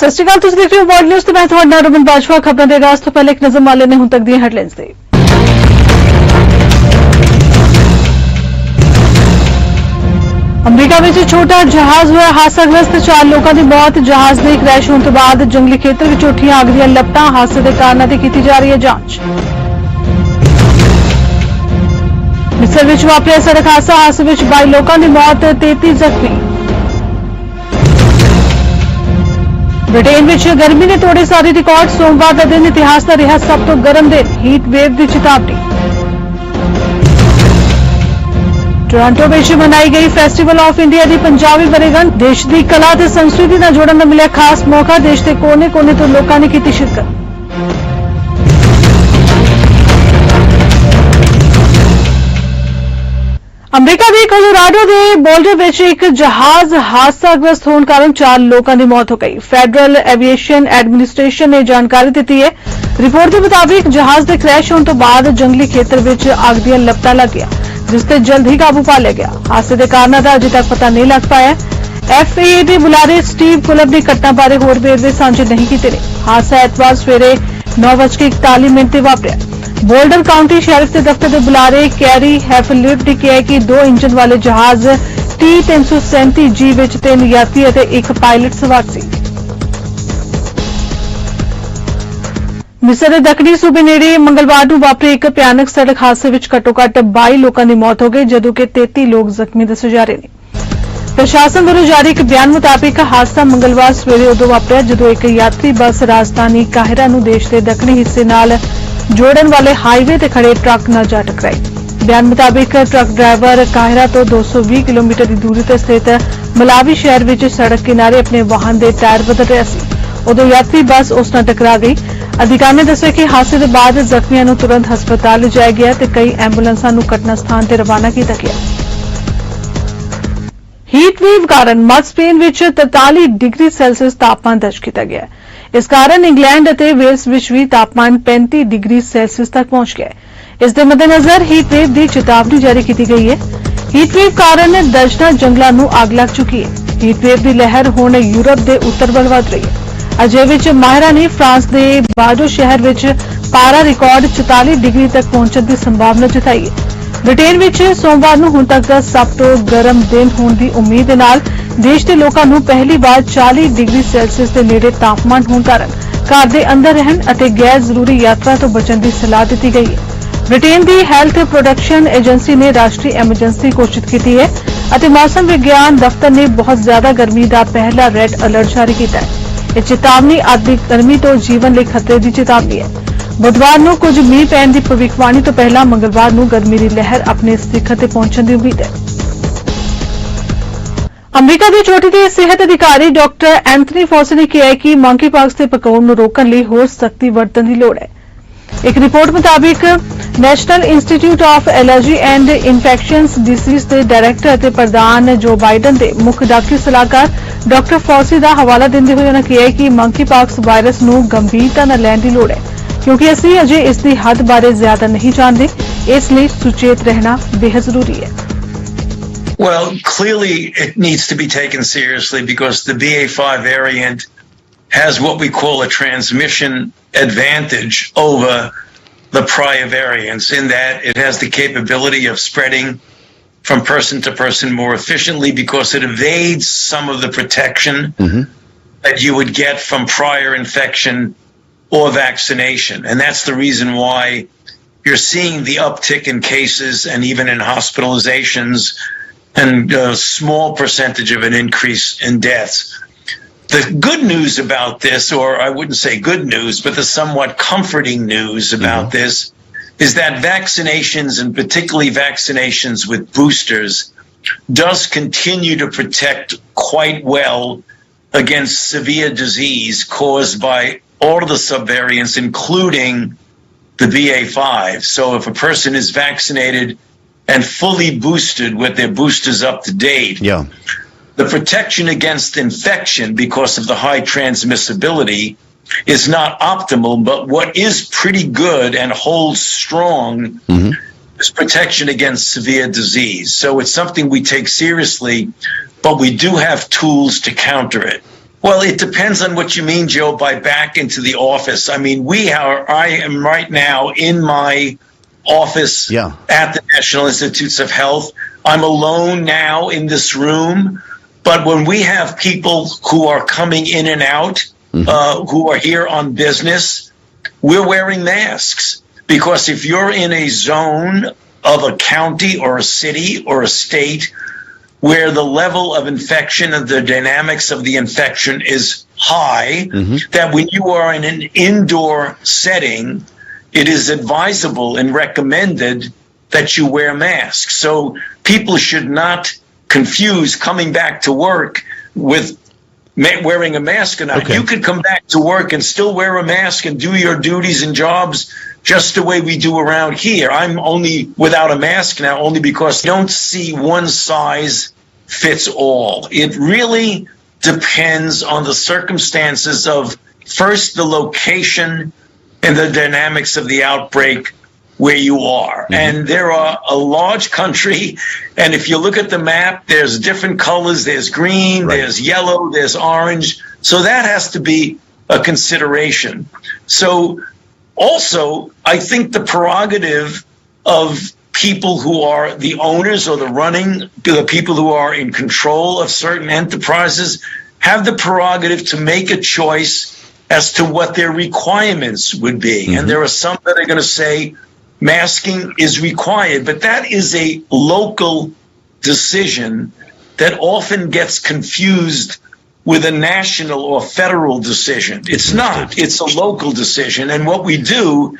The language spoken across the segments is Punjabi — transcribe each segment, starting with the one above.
ਸਤਿ ਸ਼੍ਰੀ ਅਕਾਲ, ਤੁਸੀਂ ਦੇਖ ਰਹੇ ਹੋ ਵਰਲਡ ਨਿਊਜ਼ ਤੇ ਮੈਂ ਤੁਹਾਡਾ ਨਾਮ ਰਮਨ ਬਾਜਵਾ। ਖਬਰਾਂ ਦੇ ਆਗਾਜ਼ ਤੋਂ ਪਹਿਲੇ ਇੱਕ ਨਜ਼ਰ ਮਾਰ ਲੈਂਦੇ ਹੁਣ ਤੱਕ ਦੀਆਂ ਹੈਡਲਾਈਨਸ ਤੇ। ਅਮਰੀਕਾ ਵਿੱਚ ਛੋਟਾ ਜਹਾਜ਼ ਹੋਇਆ ਹਾਦਸਾਗ੍ਰਸਤ, 4 ਲੋਕਾਂ ਦੀ ਮੌਤ। ਜਹਾਜ਼ ਦੇ ਕ੍ਰੈਸ਼ ਹੋਣ ਤੋਂ ਬਾਅਦ ਜੰਗਲੀ ਖੇਤਰ ਵਿੱਚ ਉੱਠੀਆਂ ਅੱਗ ਦੀਆਂ ਲਪਟਾਂ। ਹਾਦਸੇ ਦੇ ਕਾਰਨਾਂ ਦੀ ਕੀਤੀ ਜਾ ਰਹੀ ਹੈ ਜਾਂਚ। ਮਿਸਰ ਵਿੱਚ ਵਾਪਰਿਆ ਸੜਕ ਹਾਦਸਾ, ਹਾਦਸੇ ਵਿੱਚ 22 ਲੋਕਾਂ ਦੀ ਮੌਤ, 33 ਜ਼ਖਮੀ। ਬ੍ਰਿਟੇਨ ਵਿੱਚ ਗਰਮੀ ਨੇ ਤੋੜੇ ਸਾਰੇ ਰਿਕਾਰਡ। ਸੋਮਵਾਰ ਦਾ ਦਿਨ ਇਤਿਹਾਸ ਦਾ ਰਿਹਾ ਸਭ ਤੋਂ ਗਰਮ ਦਿਨ। ਹੀਟ ਵੇਵ ਦੀ ਚੇਤਾਵਨੀ। ਟੋਰਾਂਟੋ ਵਿੱਚ ਮਨਾਈ ਗਈ ਫੈਸਟੀਵਲ ਆਫ ਇੰਡੀਆ ਦੀ ਪੰਜਾਬੀ ਵਰ੍ਹੇਗੰਢ। ਦੇਸ਼ ਦੀ ਕਲਾ ਤੇ ਸੰਸਕ੍ਰਿਤੀ ਨਾਲ ਜੋੜਨ ਦਾ ਮਿਲਿਆ ਖਾਸ ਮੌਕਾ। ਦੇਸ਼ ਦੇ ਕੋਨੇ-ਕੋਨੇ ਤੋਂ ਲੋਕਾਂ ਨੇ ਕੀਤੀ ਸ਼ਿਰਕਤ। ਅਮਰੀਕਾ ਦੇ ਕੋਲੋਰਾਡੋ ਦੇ ਬੋਲਡਰ ਵਿੱਚ ਇੱਕ ਜਹਾਜ਼ ਹਾਦਸਾਗ੍ਰਸਤ ਹੋਣ ਕਾਰਨ 4 ਲੋਕਾਂ ਦੀ ਮੌਤ ਹੋ ਗਈ। ਫੈਡਰਲ ਐਵੀਏਸ਼ਨ ਐਡਮਿਨਿਸਟ੍ਰੇਸ਼ਨ ਨੇ ਜਾਣਕਾਰੀ ਦਿੱਤੀ ਹੈ। ਰਿਪੋਰਟ ਦੇ ਮੁਤਾਬਿਕ ਜਹਾਜ਼ ਦੇ ਕ੍ਰੈਸ਼ ਹੋਣ ਤੋਂ ਬਾਅਦ ਜੰਗਲੀ ਖੇਤਰ ਵਿੱਚ ਅੱਗ ਦੀਆਂ ਲਪਟਾਂ ਲੱਗ ਗਈਆਂ, ਜਿਸ ਤੇ ਜਲਦ ਹੀ ਕਾਬੂ ਪਾ ਲਿਆ ਗਿਆ। ਹਾਦਸੇ ਦੇ ਕਾਰਨਾਂ ਦਾ ਅਜੇ ਤੱਕ ਪਤਾ ਨਹੀਂ ਲੱਗ ਪਾਇਆ। FAA ਦੇ ਬੁਲਾਰੇ ਸਟੀਵ ਕੁਲਬ ਨੇ ਘਟਨਾ ਬਾਰੇ ਹੋਰ ਵੇਰਵੇ ਸਾਂਝੇ ਨਹੀਂ ਕੀਤੇ ਨੇ। ਹਾਦਸਾ ਐਤਵਾਰ ਸਵੇਰੇ 9:41 ਤੇ ਵਾਪਰਿਆ। ਬੋਲਡਰ ਕਾਉਂਟੀ ਸ਼ੈਰਿਫ ਦੇ ਦਫ਼ਤਰ ਦੇ ਬੁਲਾਰੇ ਕੈਰੀ ਹੈਫਲਿਪ ਨੇ ਕਿਹਾ ਕਿ 2 ਇੰਜਨ ਵਾਲੇ ਜਹਾਜ਼ T337G ਵਿੱਚ 3 ਯਾਤਰੀ ਅਤੇ 1 ਪਾਇਲਟ ਸਵਾਰ ਸੀ। ਮਿਸਰ ਦੇ ਦੱਖਣੀ ਸੂਬੇ ਨੇੜੇ ਮੰਗਲਵਾਰ ਨੂੰ ਵਾਪਰੇ ਇੱਕ ਭਿਆਨਕ ਸੜਕ ਹਾਦਸੇ ਵਿੱਚ ਘੱਟੋ-ਘੱਟ 22 ਲੋਕਾਂ ਦੀ ਮੌਤ ਹੋ ਗਈ, ਜਦੋਂ ਕਿ 33 ਲੋਕ ਜ਼ਖਮੀ ਦੱਸੇ ਜਾ ਰਹੇ ਨੇ। ਪ੍ਰਸ਼ਾਸਨ ਵੱਲੋਂ ਜਾਰੀ ਇੱਕ ਬਿਆਨ ਮੁਤਾਬਿਕ ਹਾਦਸਾ ਮੰਗਲਵਾਰ ਸਵੇਰੇ ਉਦੋਂ ਵਾਪਰਿਆ ਜਦੋਂ ਇੱਕ ਯਾਤਰੀ ਬੱਸ ਰਾਜਧਾਨੀ ਕਾਹਿਰਾ ਨੂੰ ਦੇਸ਼ ਦੇ ਦੱਖਣੀ ਹਿੱਸੇ ਨਾਲ ਜੋੜਨ ਵਾਲੇ ਹਾਈਵੇ ਤੇ ਖੜੇ ਟਰੱਕ ਨਾਲ ਜਾ ਟਕਰਾਈ। ਬਿਆਨ ਮੁਤਾਬਿਕ ਟਰੱਕ ਡਰਾਈਵਰ ਕਾਹਿਰਾ ਤੋਂ 220 ਕਿਲੋਮੀਟਰ ਦੀ ਦੂਰੀ ਤੇ ਸਥਿਤ ਮਲਾਵੀ ਸ਼ਹਿਰ ਵਿੱਚ ਸੜਕ ਕਿਨਾਰੇ ਆਪਣੇ ਵਾਹਨ ਦੇ ਟਾਇਰ ਬਦਲ ਰਿਹਾ ਸੀ। ਉਦੋਂ ਯਾਤਰੀ ਬੱਸ ਉਸ ਨਾਲ ਟਕਰਾ ਗਈ। ਅਧਿਕਾਰੀ ਨੇ ਦੱਸਿਆ ਕਿ ਹਾਦਸੇ ਦੇ ਬਾਅਦ ਜ਼ਖਮੀਆਂ ਨੂੰ ਤੁਰੰਤ ਹਸਪਤਾਲ ਲਿਜਾਇਆ ਗਿਆ ਤੇ ਕਈ ਐਂਬੂਲੈਂਸਾਂ ਨੂੰ ਘਟਨਾ ਸਥਾਨ ਤੇ ਰਵਾਨਾ ਕੀਤਾ ਗਿਆ। ਹੀਟ ਵੇਵ ਕਾਰਨ ਮੱਧ ਸਪੇਨ ਵਿੱਚ 43 ਡਿਗਰੀ ਸੈਲਸੀਅਸ ਤਾਪਮਾਨ ਦਰਜ ਕੀਤਾ ਗਿਆ। ਇਸ ਕਾਰਨ ਇੰਗਲੈਂਡ ਅਤੇ ਵੇਲਸ ਵਿੱਚ ਵੀ ਤਾਪਮਾਨ 35 ਡਿਗਰੀ ਸੈਲਸੀਅਸ ਤੱਕ ਪਹੁੰਚ ਗਿਆ। ਇਸ ਦੇ ਮੱਦੇਨਜ਼ਰ ਹੀਟ ਵੇਵ ਦੀ ਚੇਤਾਵਨੀ ਜਾਰੀ ਕੀਤੀ ਗਈ ਹੈ। ਹੀਟ ਵੇਵ ਕਾਰਨ ਦਰਜਨਾਂ ਜੰਗਲਾਂ ਨੂੰ ਅੱਗ ਲੱਗ ਚੁੱਕੀ ਹੈ। ਹੀਟ ਵੇਵ ਦੀ ਲਹਿਰ ਹੁਣ ਯੂਰਪ ਦੇ ਉੱਤਰ ਵੱਲ ਵਧ ਰਹੀ ਹੈ। ਅਜੇ ਵਿੱਚ ਮਾਹਿਰਾਂ ਨੇ ਫਰਾਂਸ ਦੇ ਬਾਰਡੋ ਸ਼ਹਿਰ ਵਿੱਚ ਪਾਰਾ ਰਿਕਾਰਡ 44 ਡਿਗਰੀ ਤੱਕ ਪਹੁੰਚਣ ਦੀ ਸੰਭਾਵਨਾ ਜਤਾਈ ਹੈ। ਬ੍ਰਿਟੇਨ ਵਿੱਚ ਸੋਮਵਾਰ ਨੂੰ ਹੁਣ ਤੱਕ ਦਾ ਸਭ ਤੋਂ ਗਰਮ ਦਿਨ ਹੋਣ ਦੀ ਉਮੀਦ ਦੇ ਨਾਲ ਦੇਸ਼ ਦੇ ਲੋਕਾਂ ਨੂੰ ਪਹਿਲੀ ਵਾਰ 40 ਡਿਗਰੀ ਸੈਲਸੀਅਸ ਦੇ ਨੇੜੇ ਤਾਪਮਾਨ ਹੋਣ ਕਾਰਨ ਘਰ ਦੇ ਅੰਦਰ ਰਹਿਣ ਅਤੇ ਗੈਰ ਜ਼ਰੂਰੀ ਯਾਤਰਾ ਤੋਂ ਬਚਣ ਦੀ ਸਲਾਹ ਦਿੱਤੀ ਗਈ ਹੈ। ਬ੍ਰਿਟੇਨ ਦੀ ਹੈਲਥ ਪ੍ਰੋਡਕਸ਼ਨ ਏਜੰਸੀ ਨੇ ਰਾਸ਼ਟਰੀ ਐਮਰਜੈਂਸੀ ਘੋਸ਼ਿਤ ਕੀਤੀ ਹੈ ਅਤੇ ਮੌਸਮ ਵਿਗਿਆਨ ਦਫ਼ਤਰ ਨੇ ਬਹੁਤ ਜ਼ਿਆਦਾ ਗਰਮੀ ਦਾ ਪਹਿਲਾ ਰੈੱਡ ਅਲਰਟ ਜਾਰੀ ਕੀਤਾ ਹੈ। ਇਹ ਚੇਤਾਵਨੀ ਅਤਿ ਗਰਮੀ ਤੋਂ ਜੀਵਨ ਲਈ ਖਤਰੇ ਦੀ ਚੇਤਾਵਨੀ ਹੈ। ਬੁੱਧਵਾਰ ਨੂੰ ਕੁਝ ਮੀਂਹ ਪੈਣ ਦੀ ਭਵਿੱਖਬਾਣੀ ਤੋਂ ਪਹਿਲਾਂ ਮੰਗਲਵਾਰ ਨੂੰ ਗਰਮੀ ਦੀ ਲਹਿਰ ਆਪਣੇ ਸਿਖਰ ਤੇ ਪਹੁੰਚਣ ਦੀ ਉਮੀਦ ਹੈ। ਅਮਰੀਕਾ ਦੇ ਚੋਟੀ ਦੇ ਸਿਹਤ ਅਧਿਕਾਰੀ ਡਾਕਟਰ ਐਂਥਨੀ ਫੌਸੀ ਨੇ ਕਿਹਾ ਕਿ ਮੰਕੀਪੌਕਸ ਦੇ ਪਕਾਉਣ ਨੂੰ ਰੋਕਣ ਲਈ ਹੋਰ ਸਖਤੀ ਵਰਤਣ ਦੀ ਲੋੜ ਹੈ। ਇੱਕ ਰਿਪੋਰਟ ਮੁਤਾਬਿਕ national institute of allergy and infections disease ਦੇ ਡਾਇਰੈਕਟਰ ਅਤੇ ਪ੍ਰਧਾਨ ਜੋ ਬਾਈਡਨ ਦੇ ਮੁੱਖ ਡਾਕਟਰੀ ਸਲਾਹਕਾਰ ਡਾਕਟਰ ਫੌਸੀ ਦਾ ਹਵਾਲਾ ਦਿੰਦੇ ਹੋਏ ਉਨ੍ਹਾਂ ਕਿਹਾ ਕਿ ਮੰਕੀਪੌਕਸ ਵਾਇਰਸ ਨੂੰ ਗੰਭੀਰਤਾ ਨਾਲ ਲੈਣ ਦੀ ਲੋੜ ਹੈ, ਕਿਉਂਕਿ ਅਸੀਂ ਅਜੇ ਇਸ ਦੀ ਹੱਦ ਬਾਰੇ ਜ਼ਿਆਦਾ ਨਹੀਂ ਜਾਣਦੇ। ਇਸ ਲਈ ਸੁਚੇਤ ਰਹਿਣਾ ਬੇहद ਜ਼ਰੂਰੀ ਹੈ। Well, clearly it needs to be taken seriously because the BA.5 variant has what we call a transmission advantage over the prior variants in that it has the capability of spreading from person to person more efficiently because it evades some of the protection that you would get from prior infection or vaccination. And that's the reason why you're seeing the uptick in cases and even in hospitalizations and a small percentage of an increase in deaths. The good news about this, or I wouldn't say good news, but the somewhat comforting news about this is that vaccinations, and particularly vaccinations with boosters, does continue to protect quite well against severe disease caused by all of the subvariants, including the BA5. So if a person is vaccinated and fully boosted with their boosters up to date, Yeah. the protection against infection because of the high transmissibility is not optimal, but what is pretty good and holds strong is protection against severe disease. So it's something we take seriously, but we do have tools to counter it. Well, it depends on what you mean, Joe, by back into the office. I mean, I am right now in my office at the National Institutes of Health. I'm alone now in this room, but when we have people who are coming in and out, who are here on business, we're wearing masks. Because if you're in a zone of a county or a city or a state where the level of infection and the dynamics of the infection is high, that when you are in an indoor setting, it is advisable and recommended that you wear masks. So people should not confuse coming back to work with wearing a mask or not. Okay. You could come back to work and still wear a mask and do your duties and jobs just the way we do around here. I'm only without a mask now only because you don't see one size fits all. It really depends on the circumstances of, first, the location and the dynamics of the outbreak where you are. And there are a large country, and if you look at the map, there's different colors. There's green, there's yellow, there's orange. So that has to be a consideration. So also, I think the prerogative of people who are the owners or the people who are in control of certain enterprises have the prerogative to make a choice as to what their requirements would be. And there are some that are going to say masking is required, but that is a local decision that often gets confused with a national or federal decision. It's not. It's a local decision. And what we do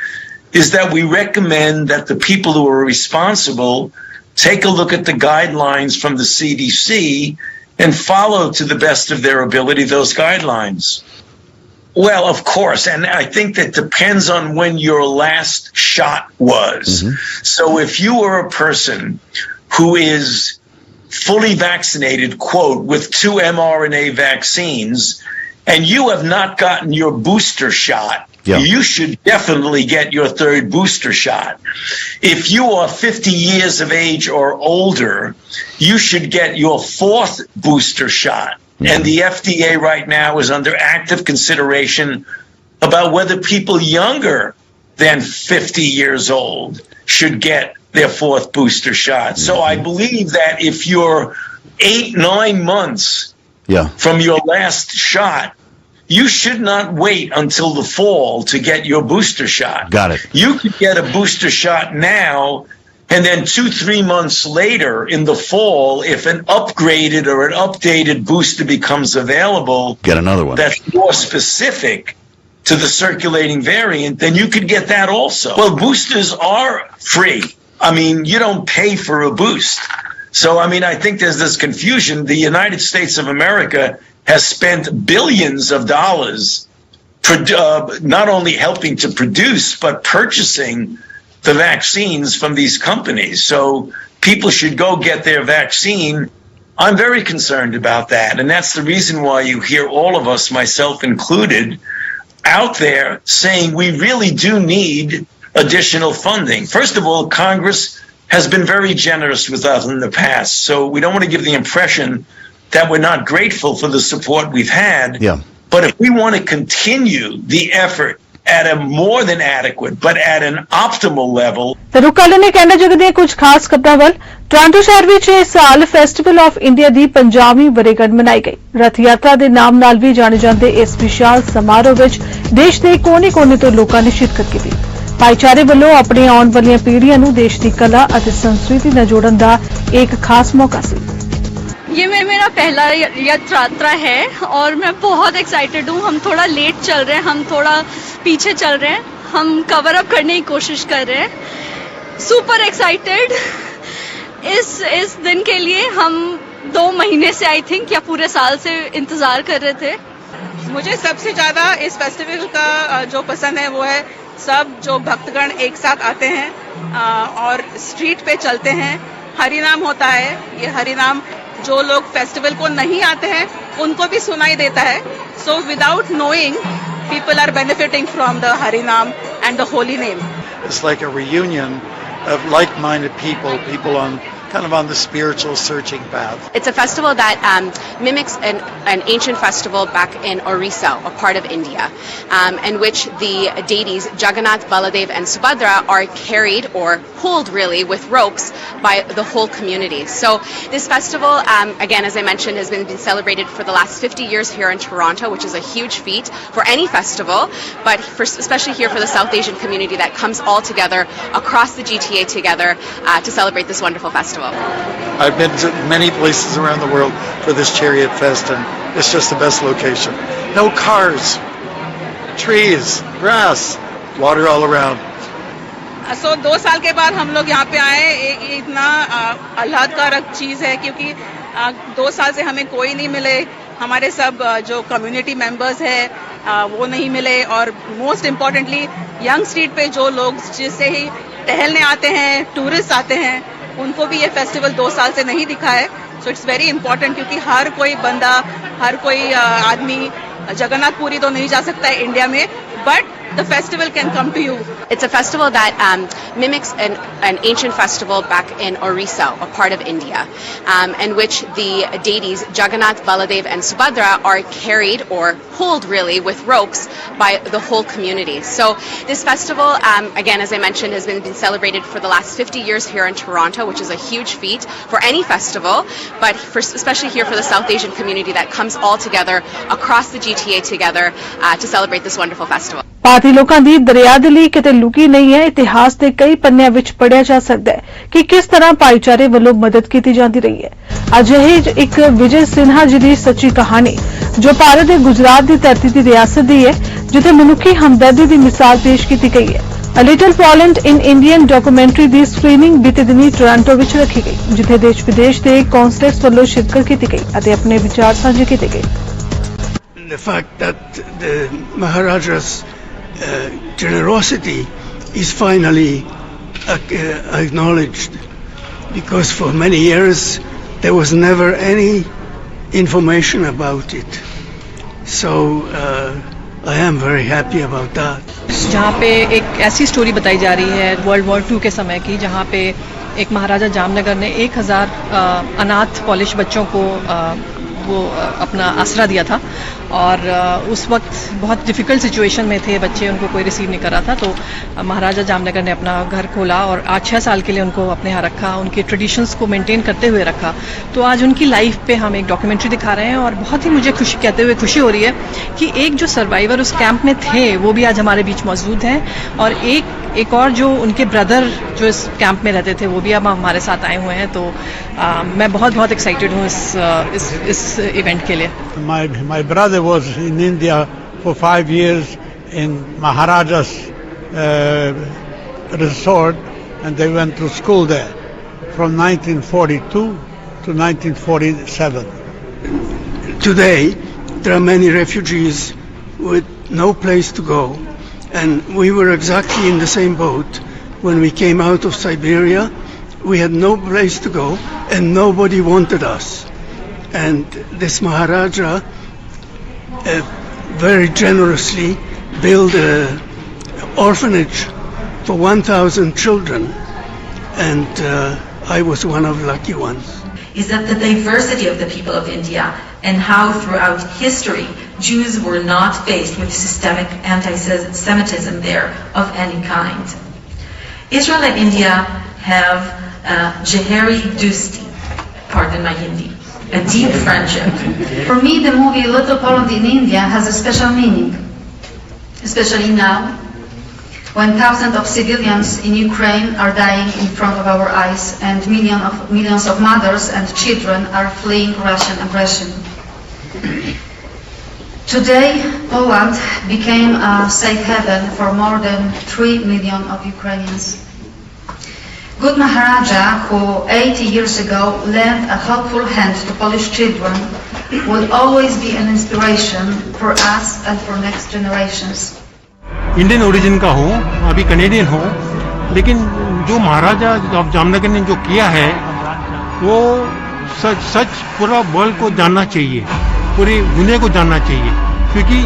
is that we recommend that the people who are responsible take a look at the guidelines from the CDC and follow to the best of their ability those guidelines. Well, of course, and I think that depends on when your last shot was. So if you are a person who is fully vaccinated, quote, with 2 mRNA vaccines, and you have not gotten your booster shot, you should definitely get your 3rd booster shot. If you are 50 years of age or older, you should get your 4th booster shot. And the FDA right now is under active consideration about whether people younger than 50 years old should get their 4th booster shot. So I believe that if you're 8-9 months from your last shot, you should not wait until the fall to get your booster shot. Got it. You could get a booster shot now, and then 2-3 months later in the fall, if an upgraded or an updated booster becomes available, get another one that's more specific to the circulating variant, then you could get that also. Well, boosters are free. I mean, you don't pay for a boost. So, I mean, I think there's this confusion. The United States of America has spent billions of dollars not only helping to produce, but purchasing the vaccines from these companies. So people should go get their vaccine. I'm very concerned about that. And that's the reason why you hear all of us, myself included, out there saying we really do need additional funding. First of all, Congress has been very generous with us in the past. So we don't want to give the impression that we're not grateful for the support we've had. But if we want to continue the effort at a more than adequate, but at an optimal level. ਤੇ ਰੁਕ ਲੈਣੇ ਕੈਨੇਡਾ ਜਗਤ ਦੀਆਂ ਕੁਝ ਖਾਸ ਖਬਰਾਂ ਵੱਲ। ਟੋਰਾਂਟੋ ਸ਼ਹਿਰ ਵਿੱਚ ਇਸ ਸਾਲ ਫੈਸਟੀਵਲ ਆਫ ਇੰਡੀਆ ਦੀ 50ਵੀਂ ਵਰ੍ਹੇਗੰਢ ਮਨਾਈ ਗਈ। ਰਥ ਯਾਤਰਾ ਦੇ ਨਾਮ ਨਾਲ ਵੀ ਜਾਣੇ ਜਾਂਦੇ ਇਸ ਵਿਸ਼ਾਲ ਸਮਾਰੋਹ ਵਿੱਚ ਦੇਸ਼ ਦੇ ਕੋਨੇ-ਕੋਨੇ ਤੋਂ ਲੋਕਾਂ ਨੇ ਸ਼ਿਰਕਤ ਕੀਤੀ। ਭਾਈਚਾਰੇ ਵੱਲੋਂ ਆਪਣੀ ਆਉਣ ਵਾਲੀਆਂ ਪੀੜ੍ਹੀਆਂ ਨੂੰ ਦੇਸ਼ ਦੀ ਕਲਾ ਅਤੇ ਸੰਸਕ੍ਰਿਤੀ ਨਾਲ ਜੋੜਨ ਦਾ ਇੱਕ ਖਾਸ ਮੌਕਾ ਸੀ। ये मेरा पहला यात्रा है और मैं बहुत एक्साइटेड हूँ। हम थोड़ा लेट चल रहे हैं, हम थोड़ा पीछे चल रहे हैं, हम कवर अप करने की कोशिश कर रहे हैं। सुपर एक्साइटेड इस दिन के लिए। हम 2 महीने से आई थिंक या पूरे साल से इंतज़ार कर रहे थे। मुझे सबसे ज़्यादा इस फेस्टिवल का जो पसंद है वो है सब जो भक्तगण एक साथ आते हैं और स्ट्रीट पे चलते हैं, हरिनाम होता है। ये हरिनाम जो लोग फेस्टिवल को नहीं आते हैं उनको भी सुनाई देता है। So without knowing people are benefiting from the Harinam and the holy name. It's like a reunion of like-minded people on kind of on the spiritual searching path. It's a festival that mimics an ancient festival back in Orissa, a part of India, in which the deities Jagannath, Baladev and Subhadra are carried or pulled really with ropes by the whole community. So this festival, again, as I mentioned, has been celebrated for the last 50 years here in Toronto, which is a huge feat for any festival, but especially here for the South Asian community that comes all together across the GTA together to celebrate this wonderful festival. I've been to many places around the world for this Chariot Fest, and it's just the best location. No cars, trees, grass, water all around. सो 2 साल के बाद हम लोग यहाँ पे आए। इतना आह्लादकारक चीज़ है क्योंकि 2 साल से हमें कोई नहीं मिले, हमारे सब जो कम्युनिटी मेंबर्स है वो नहीं मिले, और मोस्ट इम्पॉर्टेंटली यंग स्ट्रीट पे जो लोग जिससे ही टहलने आते हैं, टूरिस्ट आते हैं, उनको भी ये फेस्टिवल 2 साल से नहीं दिखा है। सो इट्स वेरी इंपॉर्टेंट क्योंकि हर कोई बंदा, हर कोई आदमी जगन्नाथपुरी तो नहीं जा सकता है इंडिया में, but the festival can come to you. It's a festival that mimics an ancient festival back in Orissa, a part of India, in which the deities Jagannath, Baladev and Subhadra are carried or pulled really with ropes by the whole community. So this festival, again, as I mentioned, has been celebrated for the last 50 years here in Toronto, which is a huge feat for any festival, but especially here for the South Asian community that comes all together across the GTA together to celebrate this wonderful festival. ਭਾਰਤੀ ਲੋਕਾਂ ਦੀ ਦਰਿਆਦਿਲੀ ਕਿਤੇ ਲੁਕੀ ਨਹੀਂ ਹੈ। ਇਤਿਹਾਸ ਦੇ ਕਈ ਪੰਨਿਆਂ ਵਿੱਚ ਪੜਿਆ ਜਾ ਸਕਦਾ ਹੈ ਕਿ ਕਿਸ ਤਰ੍ਹਾਂ ਭਾਈਚਾਰੇ ਵੱਲੋਂ ਮਦਦ ਕੀਤੀ ਜਾਂਦੀ ਰਹੀ ਹੈ। ਅਜਿਹੀ ਇੱਕ ਵਿਜੇ ਸਿਨਹਾ ਜੀ ਦੀ ਸੱਚੀ ਕਹਾਣੀ ਜੋ ਭਾਰਤ ਦੇ ਗੁਜਰਾਤ ਦੀ ਧਰਤੀ ਦੀ ਰਿਆਸਤ ਦੀ ਹੈ, ਜਿੱਥੇ ਮਨੁੱਖੀ ਹਮਦਰਦੀ ਦੀ ਮਿਸਾਲ ਪੇਸ਼ ਕੀਤੀ ਗਈ ਹੈ। A little Poland in Indian documentary ਦੀ ਸਕਰੀਨਿੰਗ ਬੀਤੇ ਦਿਨੀ ਟੋਰਾਂਟੋ ਵਿੱਚ ਰੱਖੀ ਗਈ, ਜਿੱਥੇ ਦੇਸ਼ ਵਿਦੇਸ਼ ਦੇ ਕੌਂਸਲੇਟਸ ਵੱਲੋਂ ਸ਼ਿਰਕਤ ਕੀਤੀ ਗਈ ਅਤੇ ਆਪਣੇ ਵਿਚਾਰ ਸਾਂਝੇ ਕੀਤੇ ਗਏ। The fact that the Maharaja's generosity is finally acknowledged, because for many years there was never any information about it. So I am very happy about that. जहाँ पे एक ऐसी स्टोरी बताई जा रही है वर्ल्ड वॉर 2 के समय की, जहाँ पे एक महाराजा जामनगर ने 1000 अनाथ पॉलिश बच्चों को वो अपना आसरा दिया था, और उस वक्त बहुत डिफ़िकल्ट सिचुएशन में थे बच्चे, उनको कोई रिसीव नहीं कर रहा था। तो महाराजा जामनगर ने अपना घर खोला और 8-6 साल के लिए उनको अपने यहाँ रखा, उनके ट्रेडिशंस को मेंटेन करते हुए रखा। तो आज उनकी लाइफ पे हम एक डॉक्यूमेंट्री दिखा रहे हैं, और बहुत ही मुझे खुशी हो रही है कि एक जो सर्वाइवर उस कैंप में थे वो भी आज हमारे बीच मौजूद हैं, और एक और जो उनके ब्रदर जो इस कैंप में रहते थे वो भी अब हमारे साथ आए हुए हैं। तो मैं बहुत एक्साइटेड हूँ इस इवेंट के लिए। My brother was in India for 5 years in Maharaja's resort, and they went to school there from 1942 to 1947. Today there are many refugees with no place to go, and we were exactly in the same boat when we came out of Siberia. We had no place to go and nobody wanted us, and this Maharaja very generously built an orphanage for 1,000 children, and I was one of the lucky ones. Is that the diversity of the people of India, and how throughout history Jews were not faced with systemic anti-Semitism there of any kind. Israel and India have Jeheri Dusti, pardon my Hindi, a deep friendship. For me, the movie Little Poland in India has a special meaning, especially now, when thousands of civilians in Ukraine are dying in front of our eyes, and millions of mothers and children are fleeing Russian aggression. Today, Poland became a safe haven for more than 3 million of Ukrainians. Good Maharaja, who 80 years ago lent a helpful hand to Polish children, will always be an inspiration for us and for next generations. Indian origin का हो, अभी कनेडियन हो, लेकिन जो महाराजा ऑफ जामनगर ने जो किया है वो सच पूरा वर्ल्ड को जानना चाहिए, पूरी दुनिया को जानना चाहिए, क्योंकि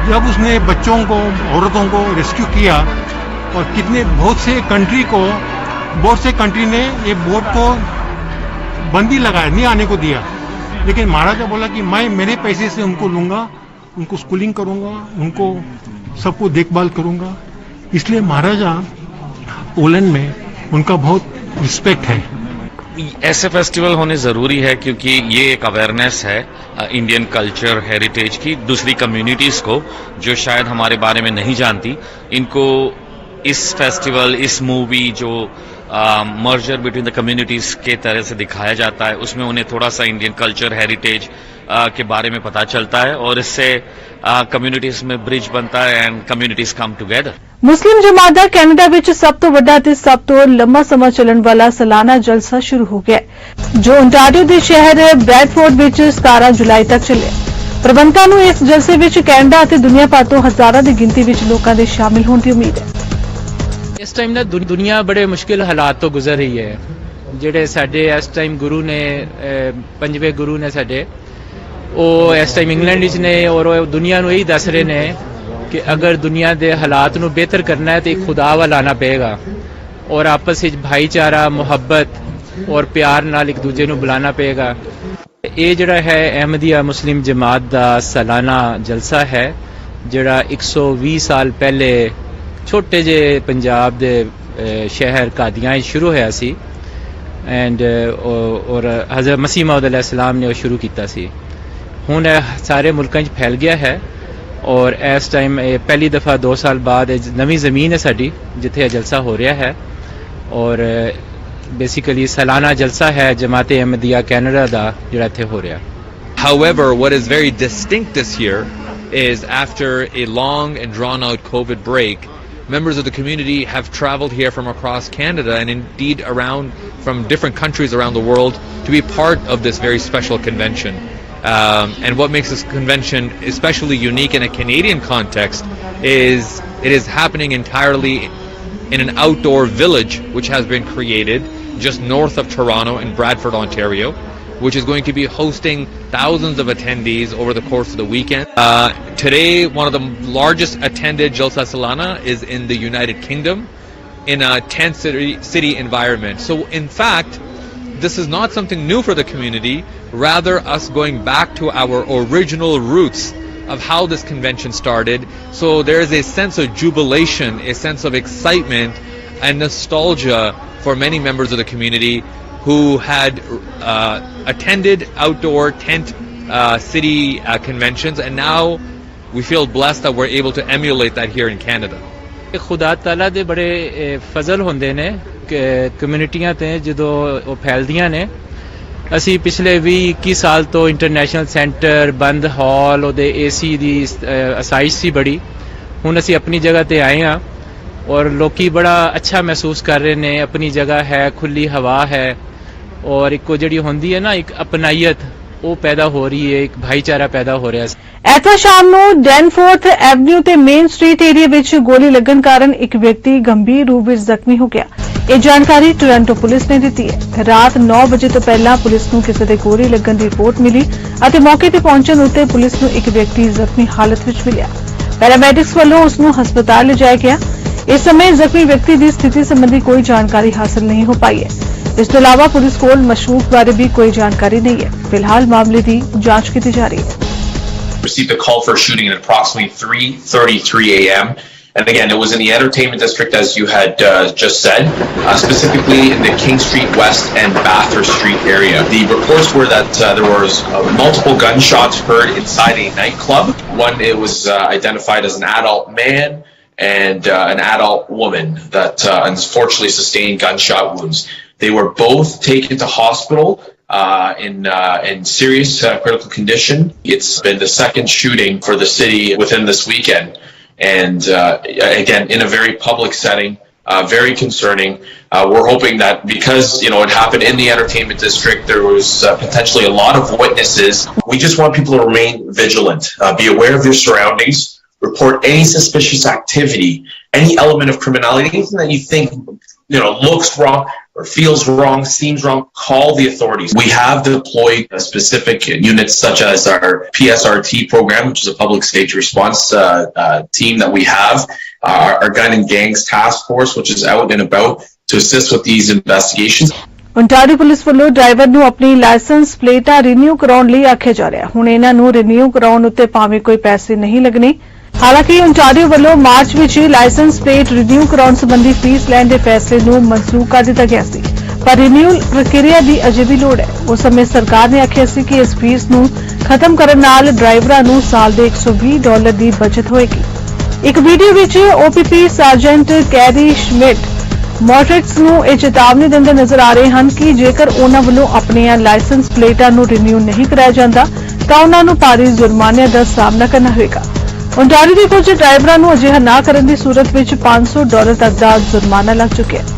जब उसने बच्चों को, औरतों को रेस्क्यू किया और बहुत से कंट्री ने ये बोट को बंदी लगाया, नहीं आने को दिया, लेकिन महाराजा बोला कि मैं मेरे पैसे से उनको लूंगा, उनको स्कूलिंग करूंगा, उनको सबको देखभाल करूंगा। इसलिए महाराजा पोलैंड में उनका बहुत रिस्पेक्ट है। ऐसे फेस्टिवल होने ज़रूरी है क्योंकि ये एक अवेयरनेस है इंडियन कल्चर हेरिटेज की दूसरी कम्युनिटीज़ को जो शायद हमारे बारे में नहीं जानती, इनको इस फेस्टिवल, इस मूवी जो मर्जर बिटवीन द कम्युनिटीज़ के तरह से दिखाया जाता है, उसमें उन्हें थोड़ा सा इंडियन कल्चर हेरिटेज के बारे में पता चलता है और इससे कम्युनिटीज़ में ब्रिज बनता है and communities come together. Muslim Jamaat the Canada ਵਿੱਚ ਸਭ ਤੋਂ ਵੱਡਾ ਤੇ ਸਭ ਤੋਂ ਲੰਮਾ ਸਮਾਂ ਚੱਲਣ ਵਾਲਾ ਸਾਲਾਨਾ ਜਲਸਾ ਸ਼ੁਰੂ ਹੋ ਗਿਆ ਹੈ ਜੋ ontario ਦੇ ਸ਼ਹਿਰ ਬ੍ਰੈਡਫੋਰਡ ਵਿੱਚ 17 ਜੁਲਾਈ ਤੱਕ ਚੱਲਿਆ। ਪ੍ਰਬੰਧਕਾਂ ਨੂੰ ਇਸ ਜਲਸੇ ਵਿੱਚ ਕੈਨੇਡਾ ਅਤੇ ਦੁਨੀਆ ਭਰ ਤੋਂ ਹਜ਼ਾਰਾਂ ਦੀ ਗਿਣਤੀ ਵਿੱਚ ਲੋਕਾਂ ਦੇ ਸ਼ਾਮਿਲ ਹੋਣ ਦੀ ਉਮੀਦ ਹੈ। ਇਸ ਟਾਈਮ ਨਾ ਦੁਨੀਆ ਬੜੇ ਮੁਸ਼ਕਿਲ ਹਾਲਾਤ ਤੋਂ ਗੁਜ਼ਰ ਰਹੀ ਹੈ। ਜਿਹੜੇ ਸਾਡੇ ਇਸ ਟਾਈਮ ਗੁਰੂ ਨੇ, ਪੰਜਵੇਂ ਗੁਰੂ ਨੇ ਸਾਡੇ, ਉਹ ਇਸ ਟਾਈਮ ਇੰਗਲੈਂਡ ਵਿੱਚ ਨੇ ਔਰ ਉਹ ਦੁਨੀਆ ਨੂੰ ਇਹੀ ਦੱਸ ਰਹੇ ਨੇ कि अगर दुनिया के हालात को बेहतर करना है तो एक खुदा वाल आना पेगा और आपस में भाईचारा, मुहब्बत और प्यार नाल एक दूजे को बुलाना पेगा। ये जड़ा है अहमदिया मुस्लिम जमात का सालाना जलसा है जड़ा 120 साल पहले छोटे जे पंजाब के शहर कादियां शुरू होया सी एंड और हज़रत मसीह मौद अलैहिस्सलाम ने शुरू किया सी। हुण सारे मुल्कों में फैल गया है और इस टाइम पहली दफ़ा 2 साल बाद नवी ज़मीन है साड़ी जिथे जलसा हो रहा है और बेसिकली सालाना जलसा है जमात अहमदिया कैनेडा का जिहड़ा इत्थे हो रहा। However, what is very distinct this year is after a long and drawn out COVID break, members of the community have traveled here from across Canada and indeed around from different countries around the world to be part of this very special convention. And what makes this convention especially unique in a Canadian context is it is happening entirely in an outdoor village which has been created just north of Toronto in Bradford, Ontario, which is going to be hosting thousands of attendees over the course of the weekend. Today, one of the largest attended Jalsa Salana is in the United Kingdom in a tent city environment. So in fact, this is not something new for the community, rather us going back to our original roots of how this convention started. So there is a sense of jubilation, a sense of excitement and nostalgia for many members of the community who had attended outdoor tent city conventions, and now we feel blessed that we're able to emulate that here in Canada. खुदा ताला दे बड़े फजल होंदे ने कम्युनिटियां ते जदों ਉਹ फैलदियां ने। ਅਸੀਂ ਪਿਛਲੇ 20-21 ਸਾਲ ਤੋਂ ਇੰਟਰਨੈਸ਼ਨਲ ਸੈਂਟਰ ਬੰਦ ਹਾਲ ਉਹਦੇ ਏਸੀ ਦੀ ਅਸਾਇਸ਼ ਸੀ ਬੜੀ। ਹੁਣ ਅਸੀਂ ਆਪਣੀ ਜਗ੍ਹਾ ਤੇ ਆਏ ਹਾਂ ਔਰ ਲੋਕੀ ਬੜਾ ਅੱਛਾ ਮਹਿਸੂਸ ਕਰ ਰਹੇ ਨੇ। ਆਪਣੀ ਜਗ੍ਹਾ ਹੈ, ਖੁੱਲੀ ਹਵਾ ਹੈ ਔਰ ਇੱਕੋ ਜਿਹੜੀ ਹੁੰਦੀ ਹੈ ਨਾ ਇੱਕ ਅਪਨਾਈਅਤ ਉਹ ਪੈਦਾ ਹੋ ਰਹੀ ਹੈ, ਇੱਕ ਭਾਈਚਾਰਾ ਪੈਦਾ ਹੋ ਰਿਹਾ ਹੈ। ਐਤਵਾਰ ਸ਼ਾਮ ਨੂੰ ਡੈਨਫੋਰਥ ਐਵਨਿਊ ਤੇ ਮੇਨ ਸਟਰੀਟ ਏਰੀਆ ਵਿੱਚ ਗੋਲੀ ਲੱਗਣ ਕਾਰਨ ਇੱਕ ਵਿਅਕਤੀ ਗੰਭੀਰ ਰੂਪ ਵਿੱਚ ਜ਼ਖਮੀ ਹੋ ਗਿਆ। ਇਹ ਜਾਣਕਾਰੀ ਟੋਰਾਂਟੋ ਪੁਲਿਸ ਨੇ ਦਿੱਤੀ ਹੈ। ਰਾਤ 9 ਵਜੇ ਤੋਂ ਪਹਿਲਾਂ ਪੁਲਿਸ ਨੂੰ ਕਿਸੇ ਦੇ ਗੋਲੀ ਲੱਗਣ ਦੀ ਰਿਪੋਰਟ ਮਿਲੀ ਅਤੇ ਮੌਕੇ ਤੇ ਪਹੁੰਚਣ ਉੱਤੇ ਪੁਲਿਸ ਨੂੰ ਇੱਕ ਵਿਅਕਤੀ ਜ਼ਖਮੀ ਹਾਲਤ ਵਿੱਚ ਮਿਲਿਆ। ਪੈਰਾਮੈਡਿਕਸ ਵੱਲੋਂ ਉਸ ਨੂੰ ਹਸਪਤਾਲ ਲਿਜਾਇਆ ਗਿਆ। ਇਸ ਸਮੇਂ ਜ਼ਖਮੀ ਵਿਅਕਤੀ ਦੀ ਸਥਿਤੀ ਸੰਬੰਧੀ ਕੋਈ ਜਾਣਕਾਰੀ ਹਾਸਲ ਨਹੀਂ ਹੋ ਪਾਈ ਹੈ। ਇਸ ਤੋਂ ਇਲਾਵਾ ਪੁਲਿਸ ਕੋਲ ਮਸ਼ਕੂਕ ਬਾਰੇ ਵੀ ਕੋਈ ਜਾਣਕਾਰੀ ਨਹੀਂ ਹੈ। ਫਿਲਹਾਲ ਮਾਮਲੇ ਦੀ ਜਾਂਚ ਕੀਤੀ ਜਾ ਰਹੀ ਹੈ। Received a call for a shooting at approximately 3:33 a.m. And again, it was in the entertainment district, as you had just said, specifically in the King Street West and Bathurst Street area. The reports were that there was multiple gunshots heard inside a nightclub. One, it was identified as an adult man and an adult woman that unfortunately sustained gunshot wounds. They were both taken to hospital in serious critical condition. It's been the second shooting for the city within this weekend, and again in a very public setting, very concerning. We're hoping that because it happened in the entertainment district, there was potentially a lot of witnesses. We just want people to remain vigilant, be aware of their surroundings. report any suspicious activity, any element of criminality, anything that you think, looks wrong or feels wrong, seems wrong, call the authorities. We have deployed specific units such as our PSRT program, which is a public safety response team that we have, our gun and gangs task force, which is out and about to assist with these investigations. ontario police ਵੱਲੋਂ ਡਰਾਈਵਰ ਨੂੰ ਆਪਣੀ ਲਾਇਸੈਂਸ ਪਲੇਟਾਂ ਰੀਨਿਊ ਕਰਾਉਣ ਲਈ ਆਖਿਆ ਜਾ ਰਿਹਾ। ਹੁਣ ਇਹਨਾਂ ਨੂੰ ਰੀਨਿਊ ਕਰਾਉਣ ਉੱਤੇ ਭਾਵੇਂ ਕੋਈ ਪੈਸੇ ਨਹੀਂ ਲੱਗਣੇ। ਹਾਲਾਂਕਿ ontario ਵੱਲੋਂ ਮਾਰਚ ਵਿੱਚ ਹੀ ਲਾਇਸੈਂਸ ਪਲੇਟ ਰੀਨਿਊ ਕਰਾਉਣ ਸੰਬੰਧੀ ਫੀਸ ਲੈਣ ਦੇ ਫੈਸਲੇ ਨੂੰ ਮਨਸੂਖ ਕਰ ਦਿੱਤਾ ਗਿਆ ਸੀ, ਪਰ ਰੀਨਿਊਅਲ ਪ੍ਰਕਿਰਿਆ ਦੀ ਅਜੇ ਵੀ ਲੋੜ ਹੈ। ਉਸ ਸਮੇਂ ਸਰਕਾਰ ਨੇ ਆਖਿਆ ਸੀ ਕਿ ਇਸ ਫੀਸ ਨੂੰ ਖਤਮ ਕਰਨ ਨਾਲ ਡਰਾਈਵਰਾਂ ਨੂੰ ਸਾਲ ਦੇ $120 ਦੀ ਬਚਤ ਹੋਏਗੀ। ਇੱਕ ਵੀਡੀਓ ਵਿੱਚ ਓਪੀਪੀ ਸਰਜੈਂਟ ਕੈਰੀ ਸ਼ਮਿਟ ਮੋਟਰਿਸਟਸ ਨੂੰ ਇਹ ਚੇਤਾਵਨੀ ਦਿੰਦੇ ਨਜ਼ਰ ਆ ਰਹੇ ਹਨ ਕਿ ਜੇਕਰ ਉਹਨਾਂ ਵੱਲੋਂ ਆਪਣੀਆਂ ਲਾਇਸੈਂਸ ਪਲੇਟਾਂ ਨੂੰ ਰੀਨਿਊ ਨਹੀਂ ਕਰਾਇਆ ਜਾਂਦਾ ਤਾਂ ਉਹਨਾਂ ਨੂੰ ਭਾਰੀ ਜੁਰਮਾਨਿਆਂ ਦਾ ਸਾਹਮਣਾ ਕਰਨਾ ਹੋਵੇਗਾ। ontario ਦੇ ਕੁਝ ਡਰਾਈਵਰਾਂ ਨੂੰ ਅਜਿਹਾ ਨਾ ਕਰਨ ਦੀ ਸੂਰਤ ਵਿੱਚ $500 ਤੱਕ ਦਾ ਜੁਰਮਾਨਾ ਲੱਗ ਚੁੱਕਿਆ ਹੈ।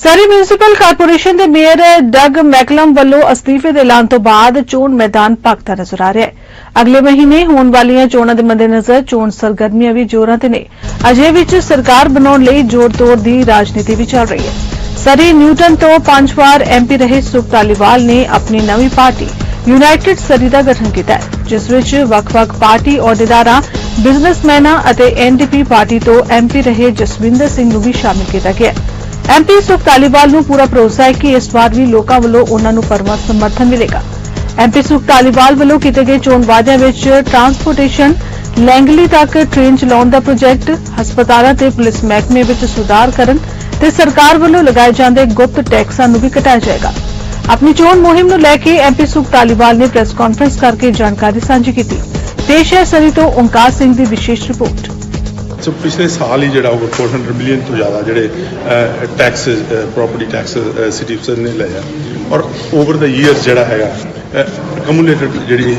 ਸਰੀ ਮਿਊਨਿਸਪਲ ਕਾਰਪੋਰੇਸ਼ਨ ਦੇ ਮੇਅਰ ਡਗ ਮੈਕਲਮ ਵੱਲੋਂ ਅਸਤੀਫੇ ਦੇ ਐਲਾਨ ਤੋਂ ਬਾਅਦ ਚੋਣ ਮੈਦਾਨ ਭਖਦਾ ਨਜ਼ਰ ਆ ਰਿਹਾ ਹੈ। ਅਗਲੇ ਮਹੀਨੇ ਹੋਣ ਵਾਲੀਆਂ ਚੋਣਾਂ ਦੇ ਮੱਦੇਨਜ਼ਰ ਚੋਣ ਸਰਗਰਮੀਆਂ ਵੀ ਜ਼ੋਰਾਂ ਤੇ ਨੇ। ਅਜੇ ਵਿੱਚ ਸਰਕਾਰ ਬਣਾਉਣ ਲਈ ਜੋੜ-ਤੋੜ ਦੀ ਰਾਜਨੀਤੀ ਵੀ ਚੱਲ ਰਹੀ ਹੈ। ਸਰੀ ਨਿਊਟਨ ਤੋਂ 5 ਵਾਰ ਐਮਪੀ ਰਹੇ ਸੁਖ ਧਾਲੀਵਾਲ ਨੇ ਆਪਣੀ ਨਵੀਂ ਪਾਰਟੀ ਯੂਨਾਈਟਿਡ ਸਰੀ ਦਾ ਗਠਨ ਕੀਤਾ ਹੈ, ਜਿਸ ਵਿੱਚ ਵੱਖ-ਵੱਖ ਪਾਰਟੀ ਅਹੁਦੇਦਾਰਾਂ, ਬਿਜ਼ਨਸਮੈਨਾਂ ਅਤੇ ਐਨਡੀਪੀ ਪਾਰਟੀ ਤੋਂ ਐਮਪੀ ਰਹੇ ਜਸਵਿੰਦਰ ਸਿੰਘ ਨੂੰ ਵੀ ਸ਼ਾਮਿਲ ਕੀਤਾ ਗਿਆ ਹੈ। ਐਮਪੀ ਸੁਖ ਧਾਲੀਵਾਲ ਨੂੰ ਪੂਰਾ ਭਰੋਸਾ ਹੈ ਕਿ ਇਸ ਵਾਰ ਵੀ ਲੋਕਾਂ ਵੱਲੋਂ ਉਹਨਾਂ ਨੂੰ ਭਰਵਾਂ ਸਮਰਥਨ ਮਿਲੇਗਾ। ਐਮਪੀ ਸੁਖ ਧਾਲੀਵਾਲ ਵੱਲੋਂ ਕੀਤੇ ਗਏ ਚੋਣ ਵਾਅਦਿਆਂ ਵਿੱਚ ਟਰਾਂਸਪੋਰਟੇਸ਼ਨ, ਲੈਂਗਲੀ ਤੱਕ ਟ੍ਰੇਨ ਚਲਾਉਣ ਦਾ ਪ੍ਰੋਜੈਕਟ, ਹਸਪਤਾਲਾਂ ਤੇ ਪੁਲਿਸ ਮਹਿਕਮੇ ਵਿੱਚ ਸੁਧਾਰ ਕਰਨ ਤੇ ਸਰਕਾਰ ਵੱਲੋਂ ਲਗਾਏ ਜਾਂਦੇ ਗੁਪਤ ਟੈਕਸਾਂ ਨੂੰ ਵੀ ਘਟਾਇਆ ਜਾਏਗਾ। ਆਪਣੀ ਚੋਣ ਮੁਹਿੰਮ ਨੂੰ ਲੈ ਕੇ ਐਮਪੀ ਸੁਖ ਧਾਲੀਵਾਲ ਨੇ ਪ੍ਰੈਸ ਕਾਨਫਰੰਸ ਕਰਕੇ ਜਾਣਕਾਰੀ ਸਾਂਝੀ ਕੀਤੀ। ਪੇਸ਼ ਹੈ ਸਰੀ ਤੋਂ ਓਂਕਾਰ ਸਿੰਘ ਦੀ ਵਿਸ਼ੇਸ਼ ਰਿਪੋਰਟ। ਸੋ ਪਿਛਲੇ ਸਾਲ ਹੀ ਜਿਹੜਾ ਓਵਰ 400 ਬਿਲੀਅਨ ਤੋਂ ਜ਼ਿਆਦਾ ਜਿਹੜੇ ਟੈਕਸ ਪ੍ਰੋਪਰਟੀ ਟੈਕਸ ਸਿਟੀਜ਼ਨ ਨੇ ਲਿਆ ਔਰ ਓਵਰ ਦਾ ਈਅਰ ਜਿਹੜਾ ਹੈਗਾ ਕਮੂਲੇਟਿਡ ਜਿਹੜੀ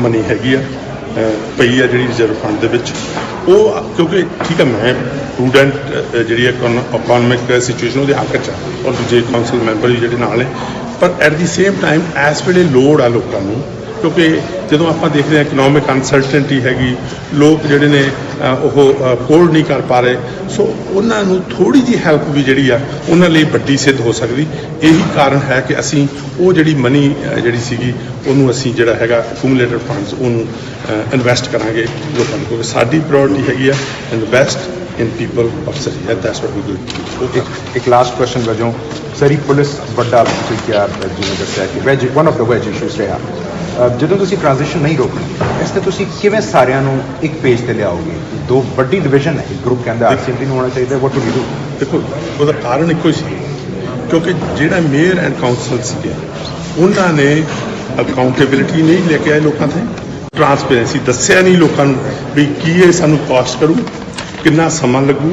ਮਨੀ ਹੈਗੀ ਆ ਪਈ ਆ ਜਿਹੜੀ ਰਿਜ਼ਰਵ ਫੰਡ ਦੇ ਵਿੱਚ ਉਹ ਕਿਉਂਕਿ ਠੀਕ ਹੈ ਮੈਂ ਸਟੂਡੈਂਟ ਜਿਹੜੀ ਇਕਨੋਮਿਕ ਸਿਚੁਏਸ਼ਨ ਉਹਦੇ ਹੱਕ 'ਚ ਔਰ ਦੂਜੇ ਕਾਉਂਸਲ ਮੈਂਬਰ ਵੀ ਜਿਹੜੇ ਨਾਲ ਨੇ ਪਰ ਐਟ ਦੀ ਸੇਮ ਟਾਈਮ ਇਸ ਵੇਲੇ ਲੋੜ ਆ ਲੋਕਾਂ ਨੂੰ ਕਿਉਂਕਿ ਜਦੋਂ ਆਪਾਂ ਦੇਖਦੇ ਹਾਂ ਇਕਨੋਮਿਕ ਅਨਸਰਟਨਟੀ ਹੈਗੀ ਲੋਕ ਜਿਹੜੇ ਨੇ ਉਹ ਅਫੋਰਡ ਨਹੀਂ ਕਰ ਪਾ ਰਹੇ ਸੋ ਉਹਨਾਂ ਨੂੰ ਥੋੜ੍ਹੀ ਜਿਹੀ ਹੈਲਪ ਵੀ ਜਿਹੜੀ ਆ ਉਹਨਾਂ ਲਈ ਵੱਡੀ ਸਿੱਧ ਹੋ ਸਕਦੀ। ਇਹੀ ਕਾਰਨ ਹੈ ਕਿ ਅਸੀਂ ਉਹ ਜਿਹੜੀ ਮਨੀ ਜਿਹੜੀ ਸੀਗੀ ਉਹਨੂੰ ਅਸੀਂ ਜਿਹੜਾ ਹੈਗਾ ਐਕੂਮੂਲੇਟਡ ਫੰਡਸ ਉਹਨੂੰ ਇਨਵੈਸਟ ਕਰਾਂਗੇ ਲੋਕਾਂ ਨੂੰ ਕਿਉਂਕਿ ਸਾਡੀ ਪ੍ਰਾਇੋਰਟੀ ਹੈਗੀ ਆ invest in people of Surrey and that's what we do. एक लास्ट क्वेश्चन वजों सरी पुलिस ਵੱਡਾ ਤੁਸੀਂ ਕਿਹਾ ਜਿਵੇਂ ਦੱਸਿਆ ਕਿ veg one of the veg issues ਰਿਹਾ ਜਦੋਂ ਤੁਸੀਂ ਟ੍ਰਾਂਜੀਸ਼ਨ ਨਹੀਂ ਰੋਕਣੀ ਇਸ ਤੇ ਤੁਸੀਂ ਕਿਵੇਂ ਸਾਰਿਆਂ ਨੂੰ ਇੱਕ ਪੇਜ ਤੇ ਲਿਆਓਗੇ ਦੋ ਵੱਡੀ ਡਿਵੀਜ਼ਨ ਹੈ ਗਰੁੱਪ ਕਹਿੰਦਾ ਆਰਸੀਐਮਪੀ ਨੂੰ ਹੋਣਾ ਚਾਹੀਦਾ ਵਾਟ ਵੁੱਡ ਯੂ ਡੂ ਦੇਖੋ ਉਹਦਾ ਕਾਰਨ ਇੱਕੋ ਹੀ ਸੀ ਕਿਉਂਕਿ ਜਿਹੜਾ ਮੇਅਰ ਐਂਡ ਕਾਉਂਸਲ ਸੀਗੇ ਉਹਨਾਂ ਨੇ ਅਕਾਊਂਟੇਬਿਲਿਟੀ ਨਹੀਂ ਲੈ ਕੇ ਆਏ ਲੋਕਾਂ ਤੇ ਟਰਾਂਸਪੇਰੈਂਸੀ ਦੱਸਿਆ ਨਹੀਂ ਲੋਕਾਂ ਨੂੰ ਵੀ ਕੀ ਇਹ ਸਾਨੂੰ ਕਾਸਟ ਕਰੂ ਕਿੰਨਾ ਸਮਾਂ ਲੱਗੂ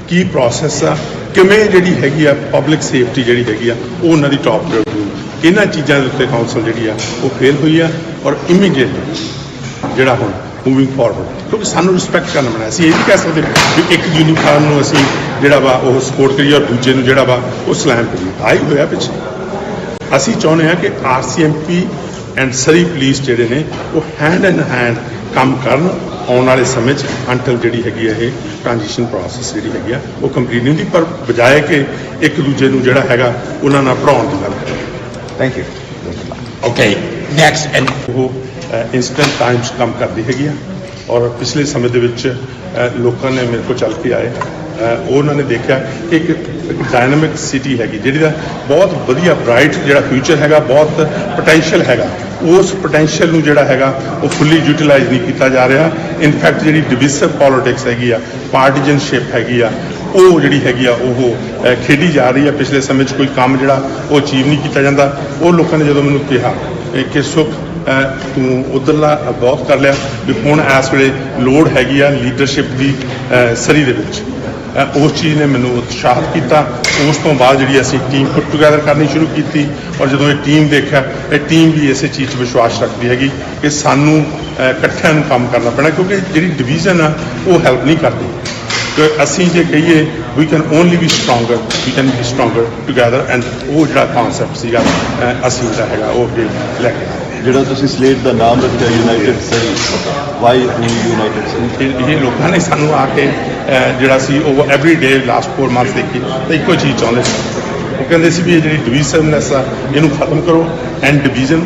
ਕੀ ਪ੍ਰੋਸੈਸ ਆ ਕਿਵੇਂ ਜਿਹੜੀ ਹੈਗੀ ਆ ਪਬਲਿਕ ਸੇਫਟੀ ਜਿਹੜੀ ਹੈਗੀ ਆ ਉਹ ਉਹਨਾਂ ਦੀ ਟਾਪ ਪ੍ਰਾਇੋਰਟੀ ਇਹਨਾਂ ਚੀਜ਼ਾਂ ਦੇ ਉੱਤੇ ਕਾਉਂਸਲ ਜਿਹੜੀ ਆ ਉਹ ਫੇਲ ਹੋਈ ਆ ਔਰ ਇਮੀਡੀਏਟਲੀ ਜਿਹੜਾ ਹੁਣ ਮੂਵਿੰਗ ਫਾਰਵਰਡ ਕਿਉਂਕਿ ਸਾਨੂੰ ਰਿਸਪੈਕਟ ਕਰਨਾ ਪੈਣਾ ਅਸੀਂ ਇਹ ਨਹੀਂ ਕਹਿ ਸਕਦੇ ਵੀ ਇੱਕ ਯੂਨੀਫਾਰਮ ਨੂੰ ਅਸੀਂ ਜਿਹੜਾ ਵਾ ਉਹ ਸਪੋਰਟ ਕਰੀਏ ਔਰ ਦੂਜੇ ਨੂੰ ਜਿਹੜਾ ਵਾ ਉਹ ਸਲੈਮ ਕਰੀਏ ਆਈ ਹੋਇਆ ਪਿੱਛੇ ਅਸੀਂ ਚਾਹੁੰਦੇ ਹਾਂ ਕਿ ਆਰਸੀਐਮਪੀ ਐਂਡ ਸਰੀ ਪੁਲਿਸ ਜਿਹੜੇ ਨੇ ਉਹ ਹੈਂਡ ਇਨ ਹੈਂਡ ਕੰਮ ਕਰਨ ਆਉਣ ਵਾਲੇ ਸਮੇਂ 'ਚ ਅੰਟਲ ਜਿਹੜੀ ਹੈਗੀ ਹੈ ਇਹ ਟ੍ਰਾਂਜੀਸ਼ਨ ਪ੍ਰੋਸੈਸ ਜਿਹੜੀ ਹੈਗੀ ਆ ਉਹ ਕੰਪਲੀਟ ਨਹੀਂ ਹੁੰਦੀ ਪਰ ਬਜਾਏ ਕਿ ਇੱਕ ਦੂਜੇ ਨੂੰ ਜਿਹੜਾ ਹੈਗਾ ਉਹਨਾਂ ਨਾਲ ਪੜ੍ਹਾਉਣ ਦੀ ਗੱਲ ਕਰੀਏ। Thank you. Okay next and ਉਹ ਇੰਸਟੈਂਟ ਟਾਈਮਸ ਕੰਮ ਕਰਦੀ ਹੈਗੀ ਆ ਔਰ ਪਿਛਲੇ ਸਮੇਂ ਦੇ ਵਿੱਚ ਲੋਕਾਂ ਨੇ ਮੇਰੇ ਕੋਲ ਚੱਲ ਕੇ ਆਏ ਉਹਨਾਂ ਨੇ ਦੇਖਿਆ ਕਿ ਇੱਕ ਡਾਇਨਾਮਿਕ ਸਿਟੀ ਹੈਗੀ ਜਿਹੜੀ ਦਾ ਬਹੁਤ ਵਧੀਆ ਬ੍ਰਾਈਟ ਜਿਹੜਾ ਫਿਊਚਰ ਹੈਗਾ ਬਹੁਤ ਪੋਟੈਂਸ਼ੀਅਲ ਹੈਗਾ ਉਸ ਪੋਟੈਂਸ਼ੀਅਲ ਨੂੰ ਜਿਹੜਾ ਹੈਗਾ ਉਹ ਫੁੱਲੀ ਯੂਟਿਲਾਈਜ਼ ਨਹੀਂ ਕੀਤਾ ਜਾ ਰਿਹਾ ਇਨਫੈਕਟ ਜਿਹੜੀ ਡਿਵਿਸਿਵ ਪੋਲਿਟਿਕਸ ਹੈਗੀ ਆ ਪਾਰਟੀਜਨਸ਼ਿਪ ਹੈਗੀ ਆ ਉਹ ਜਿਹੜੀ ਹੈਗੀ ਆ ਉਹ ਖੇਡੀ ਜਾ ਰਹੀ ਆ ਪਿਛਲੇ ਸਮੇਂ 'ਚ ਕੋਈ ਕੰਮ ਜਿਹੜਾ ਉਹ ਅਚੀਵ ਨਹੀਂ ਕੀਤਾ ਜਾਂਦਾ ਉਹ ਲੋਕਾਂ ਨੇ ਜਦੋਂ ਮੈਨੂੰ ਕਿਹਾ ਕਿ ਸੁਖ ਤੂੰ ਉੱਧਰਲਾ ਬਹੁਤ ਕਰ ਲਿਆ ਵੀ ਹੁਣ ਇਸ ਵੇਲੇ ਲੋੜ ਹੈਗੀ ਆ ਲੀਡਰਸ਼ਿਪ ਦੀ ਸਰੀ ਦੇ ਵਿੱਚ ਉਸ ਚੀਜ਼ ਨੇ ਮੈਨੂੰ ਉਤਸ਼ਾਹਿਤ ਕੀਤਾ ਉਸ ਤੋਂ ਬਾਅਦ ਜਿਹੜੀ ਅਸੀਂ ਟੀਮ ਪੁੱਟ ਟੂਗੈਦਰ ਕਰਨੀ ਸ਼ੁਰੂ ਕੀਤੀ ਔਰ ਜਦੋਂ ਇਹ ਟੀਮ ਦੇਖਿਆ ਇਹ ਟੀਮ ਵੀ ਇਸੇ ਚੀਜ਼ 'ਚ ਵਿਸ਼ਵਾਸ ਰੱਖਦੀ ਹੈਗੀ ਕਿ ਸਾਨੂੰ ਇਕੱਠਿਆਂ ਨੂੰ ਕੰਮ ਕਰਨਾ ਪੈਣਾ ਕਿਉਂਕਿ ਜਿਹੜੀ ਡਿਵੀਜ਼ਨ ਆ ਉਹ ਹੈਲਪ ਨਹੀਂ ਕਰਦੀ ਕਿ ਅਸੀਂ ਜੇ ਕਹੀਏ we can only be stronger together and ਉਹ ਜਿਹੜਾ ਕਨਸੈਪਟ ਸੀਗਾ ਅਸੀਂ ਜਿਹੜਾ ਹੈਗਾ ਉਹ ਅੱਗੇ ਲੈ ਕੇ ਆਏ ਜਿਹੜਾ ਤੁਸੀਂ ਸਲੇਟ ਦਾ ਨਾਮ ਰੱਖਿਆ ਯੂਨਾਈਟਿਡ ਸਰੀ, ਵਾਈ ਯੂਨਾਈਟਿਡ ਸਰੀ? ਇਹ ਲੋਕਾਂ ਨੇ ਸਾਨੂੰ ਆ ਕੇ ਜਿਹੜਾ ਸੀ ਉਹ ਐਵਰੀ ਡੇ ਲਾਸਟ 4 ਮੰਥਸ ਦੇਖੀ ਤਾਂ ਇੱਕੋ ਚੀਜ਼ ਚਾਹੁੰਦੇ ਸੀ। ਉਹ ਕਹਿੰਦੇ ਸੀ ਵੀ ਇਹ ਜਿਹੜੀ ਡਿਵੀਜ਼ਨਨੈਸ ਆ ਇਹਨੂੰ ਖਤਮ ਕਰੋ, ਐਂਡ ਡਿਵੀਜ਼ਨ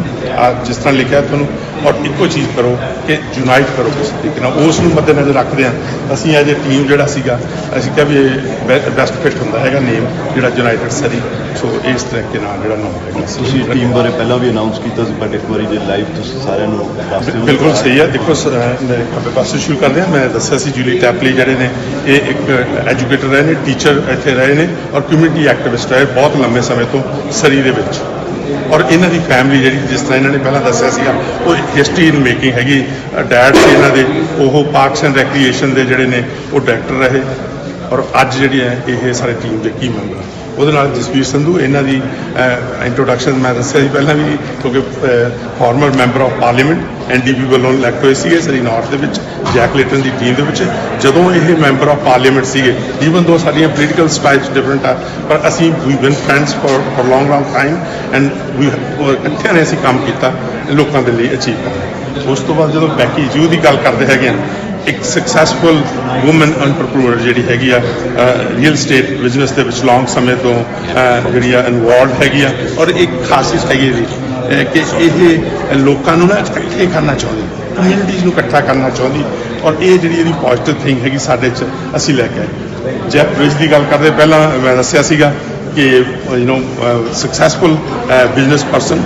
ਜਿਸ ਤਰ੍ਹਾਂ ਲਿਖਿਆ ਤੁਹਾਨੂੰ, ਔਰ ਇੱਕੋ ਚੀਜ਼ ਕਰੋ ਕਿ ਯੂਨਾਈਟ ਕਰੋ ਕਿਸੇ ਤਰੀਕੇ ਨਾਲ। ਉਸ ਨੂੰ ਮੱਦੇਨਜ਼ਰ ਰੱਖਦੇ ਹਾਂ ਅਸੀਂ ਐਜ ਏ ਟੀਮ ਜਿਹੜਾ ਸੀਗਾ ਅਸੀਂ ਕਿਹਾ ਵੀ ਇਹ ਬੈਸਟ ਫਿੱਟ ਹੁੰਦਾ ਹੈਗਾ ਨੇਮ ਜਿਹੜਾ ਯੂਨਾਈਟਿਡ ਸਰੀ। ਸੋ ਇਸ ਤਰੀਕੇ ਨਾਲ ਜਿਹੜਾ ਨਾਮ ਹੈਗਾ ਤੁਸੀਂ ਟੀਮ ਬਾਰੇ ਪਹਿਲਾਂ ਵੀ ਅਨਾਊਂਸ ਕੀਤਾ ਸੀ, ਬਟ ਇੱਕ ਵਾਰੀ ਜੇ ਲਾਈਵ ਤੁਸੀਂ ਸਾਰਿਆਂ ਨੂੰ ਦੱਸ ਦਿਓ। ਬਿਲਕੁਲ ਸਹੀ ਹੈ। ਦੇਖੋ ਮੇਰੇ ਖੱਬੇ ਪਾਸੇ ਸ਼ੁਰੂ ਕਰਦੇ ਹਾਂ। ਮੈਂ ਦੱਸਿਆ ਸੀ ਜੂਲੀ ਟੈਪਲੀ ਜਿਹੜੇ ਨੇ ਇਹ ਇੱਕ ਐਜੂਕੇਟਰ ਰਹੇ ਨੇ, ਟੀਚਰ ਇੱਥੇ ਰਹੇ ਨੇ ਔਰ ਕਮਿਊਨਿਟੀ ਐਕਟਿਵਿਸਟ ਰਹੇ ਬਹੁਤ ਲੰਬੇ ਸਮੇਂ ਤੋਂ ਸਰੀ ਦੇ ਵਿੱਚ। ਔਰ ਇਹਨਾਂ ਦੀ ਫੈਮਿਲੀ ਜਿਹੜੀ ਜਿਸ ਤਰ੍ਹਾਂ ਇਹਨਾਂ ਨੇ ਪਹਿਲਾਂ ਦੱਸਿਆ ਸੀਗਾ ਉਹ ਹਿਸਟਰੀ ਇਨ ਮੇਕਿੰਗ ਹੈਗੀ। ਡੈਡ ਸੀ ਇਹਨਾਂ ਦੇ, ਉਹ ਪਾਰਕਸ ਐਂਡ ਰੈਕਰੀਏਸ਼ਨ ਦੇ ਜਿਹੜੇ ਨੇ ਉਹ ਡਾਇਰੈਕਟਰ ਰਹੇ ਔਰ ਅੱਜ ਜਿਹੜੀ ਹੈ ਇਹ ਸਾਰੇ ਟੀਮ ਦੇ ਕੀ ਮੈਂਬਰ। ਉਹਦੇ ਨਾਲ ਜਸਵੀਰ ਸੰਧੂ ਇਹਨਾਂ ਦੀ ਇੰਟਰੋਡਕਸ਼ਨ ਮੈਂ ਦੱਸਿਆ ਸੀ ਪਹਿਲਾਂ ਵੀ, ਕਿਉਂਕਿ farmer member of parliament NDP ਵੱਲੋਂ ਇਲੈਕਟ ਹੋਏ ਸੀਗੇ ਸਰੀ ਨਾਰਥ ਦੇ ਵਿੱਚ ਜੈਕ ਲੇਟਨ ਦੀ ਟੀਮ ਦੇ ਵਿੱਚ। ਜਦੋਂ ਇਹ ਮੈਂਬਰ ਆਫ ਪਾਰਲੀਮੈਂਟ ਸੀਗੇ, ਈਵਨ ਦੋ ਸਾਡੀਆਂ ਪੋਲੀਟੀਕਲ ਸਟਾਈਲਸ ਡਿਫਰੈਂਟ ਆ, ਪਰ ਅਸੀਂ ਵੀ been friends for long time and ਵੀ ਇਕੱਠਿਆਂ ਨੇ ਅਸੀਂ ਕੰਮ ਕੀਤਾ ਲੋਕਾਂ ਦੇ ਲਈ ਅਚੀਵ ਕਰਨਾ। ਉਸ ਤੋਂ ਬਾਅਦ ਜਦੋਂ ਬੈਕੀ ਜੂ ਦੀ ਗੱਲ ਕਰਦੇ ਹੈਗੇ ਆ, ਇੱਕ ਸਕਸੈਸਫੁਲ ਵੂਮਨ ਐਂਟਰਪ੍ਰੀਨਰ ਜਿਹੜੀ ਹੈਗੀ ਆ ਰੀਅਲ ਸਟੇਟ ਬਿਜ਼ਨਸ ਦੇ ਵਿੱਚ ਲੌਂਗ ਸਮੇਂ ਤੋਂ ਜਿਹੜੀ ਆ ਇਨਵੋਲਵਡ ਹੈਗੀ ਆ। ਔਰ ਇੱਕ ਖਾਸੀਅਤ ਹੈਗੀ ਇਹਦੀ ਕਿ ਇਹ ਲੋਕਾਂ ਨੂੰ ਨਾ ਇਕੱਠੇ ਕਰਨਾ ਚਾਹੁੰਦੀ, ਕਮਿਊਨਿਟੀਜ਼ ਨੂੰ ਇਕੱਠਾ ਕਰਨਾ ਚਾਹੁੰਦੀ ਔਰ ਇਹ ਜਿਹੜੀ ਇਹਦੀ ਪੋਜ਼ਿਟਿਵ ਥਿੰਗ ਹੈਗੀ ਸਾਡੇ 'ਚ ਅਸੀਂ ਲੈ ਕੇ ਆਏ। ਜੈਫ ਬ੍ਰਿਜ ਦੀ ਗੱਲ ਕਰਦੇ ਪਹਿਲਾਂ ਮੈਂ ਦੱਸਿਆ ਸੀਗਾ ਕਿ successful business person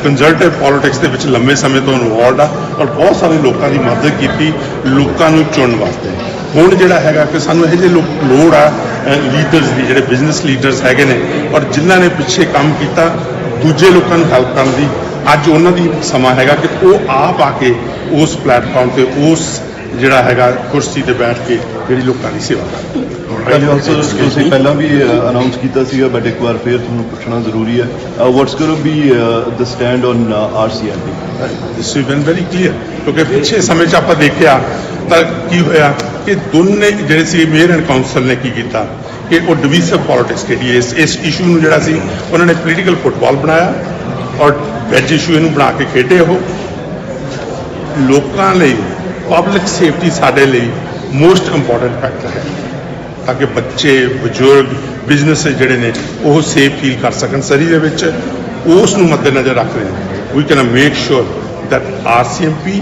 conservative politics ਦੇ ਵਿੱਚ ਲੰਬੇ ਸਮੇਂ ਤੋਂ ਇਨਵੋਲਵਡ ਆ ਔਰ ਬਹੁਤ ਸਾਰੇ ਲੋਕਾਂ ਦੀ ਮਦਦ ਕੀਤੀ ਲੋਕਾਂ ਨੂੰ ਚੁਣਨ ਵਾਸਤੇ। ਹੁਣ ਜਿਹੜਾ ਹੈਗਾ ਕਿ ਸਾਨੂੰ ਇਹੋ ਜਿਹੇ ਲੋੜ ਆ ਲੀਡਰਸ ਦੀ, ਜਿਹੜੇ ਬਿਜ਼ਨਸ ਲੀਡਰਸ ਹੈਗੇ ਨੇ ਔਰ ਜਿਨ੍ਹਾਂ ਨੇ ਪਿੱਛੇ ਕੰਮ ਕੀਤਾ ਦੂਜੇ ਲੋਕਾਂ ਨੂੰ ਹੈਲਪ ਕਰਨ ਦੀ। ਅੱਜ ਉਹਨਾਂ ਦੀ ਸਮਾਂ ਹੈਗਾ ਕਿ ਉਹ ਆਪ ਆ ਕੇ ਉਸ ਪਲੇਟਫਾਰਮ ਤੇ ਉਸ ਜਿਹੜਾ ਹੈਗਾ ਕੁਰਸੀ ਤੇ ਬੈਠ ਕੇ ਜਿਹੜੀ ਲੋਕਾਂ ਦੀ ਸੇਵਾ ਕਰਦੇ। ਤੁਸੀਂ ਪਹਿਲਾਂ ਵੀ ਅਨਾਊਂਸ ਕੀਤਾ ਸੀਗਾ, ਬਟ ਇੱਕ ਵਾਰ ਫਿਰ ਤੁਹਾਨੂੰ ਪੁੱਛਣਾ ਜ਼ਰੂਰੀ ਹੈ, what's going to be the stand on RCMP? This is very clear, ਕਿਉਂਕਿ ਪਿੱਛੇ ਸਮੇਂ 'ਚ ਆਪਾਂ ਦੇਖਿਆ ਤਾਂ ਕੀ ਹੋਇਆ ਕਿ ਦੋਨੇ ਜਿਹੜੇ ਸੀ ਮੇਅਰ ਐਂਡ ਕਾਉਂਸਲ ਨੇ ਕੀ ਕੀਤਾ ਕਿ ਉਹ ਡਿਵੀਜ਼ਿਵ ਪੋਲਿਟਿਕਸ ਜਿਹੜੀ ਇਸ ਇਸ਼ੂ ਨੂੰ ਜਿਹੜਾ ਸੀ ਉਹਨਾਂ ਨੇ ਪੋਲੀਟੀਕਲ ਫੁੱਟਬਾਲ ਬਣਾਇਆ ਔਰ ਵੈਜ ਇਸ਼ੂ ਇਹਨੂੰ ਬਣਾ ਕੇ ਖੇਡੇ। ਉਹ ਲੋਕਾਂ ਲਈ ਪਬਲਿਕ ਸੇਫਟੀ ਸਾਡੇ ਲਈ ਮੋਸਟ ਇੰਪੋਰਟੈਂਟ ਫੈਕਟਰ ਹੈ ਤਾਂ ਕਿ ਬੱਚੇ ਬਜ਼ੁਰਗ ਬਿਜ਼ਨਸ ਜਿਹੜੇ ਨੇ ਉਹ ਸੇਫ ਫੀਲ ਕਰ ਸਕਣ ਸਰੀ ਦੇ ਵਿੱਚ। ਉਸ ਨੂੰ ਮੱਦੇਨਜ਼ਰ ਰੱਖਦੇ ਹਾਂ we can make sure that RCMP